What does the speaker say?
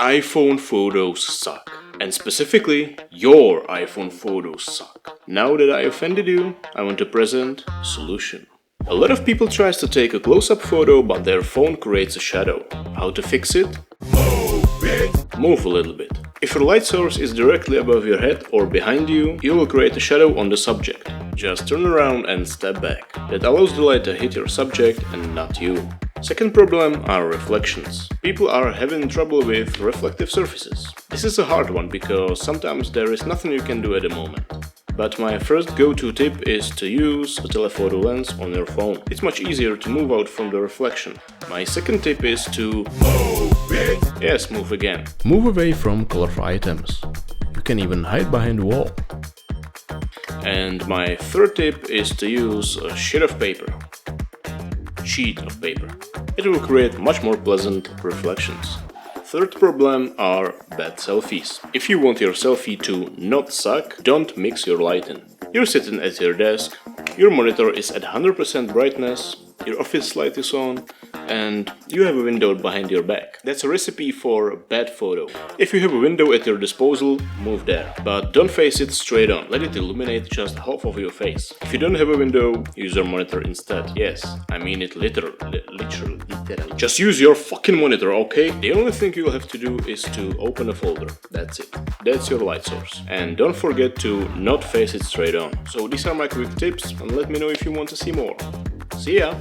iPhone photos suck. And specifically, your iPhone photos suck. Now that I offended you, I want to present a solution. A lot of people tries to take a close-up photo, but their phone creates a shadow. How to fix it? Move a little bit. If your light source is directly above your head or behind you, you will create a shadow on the subject. Just turn around and step back. That allows the light to hit your subject and not you. Second problem are reflections. People are having trouble with reflective surfaces. This is a hard one because sometimes there is nothing you can do at the moment. But my first go-to tip is to use a telephoto lens on your phone. It's much easier to move out from the reflection. My second tip is to move again. Move away from colorful items. You can even hide behind the wall. And my third tip is to use a sheet of paper. It will create much more pleasant reflections. Third problem are bad selfies. If you want your selfie to not suck, don't mix your lighting. You're sitting at your desk, your monitor is at 100% brightness, your office light is on, and you have a window behind your back. That's a recipe for a bad photo. If you have a window at your disposal, move there. But don't face it straight on, let it illuminate just half of your face. If you don't have a window, use your monitor instead. Yes, I mean it literally. Just use your fucking monitor, okay? The only thing you'll have to do is to open a folder. That's it. That's your light source. And don't forget to not face it straight on. So these are my quick tips, and let me know if you want to see more. See ya!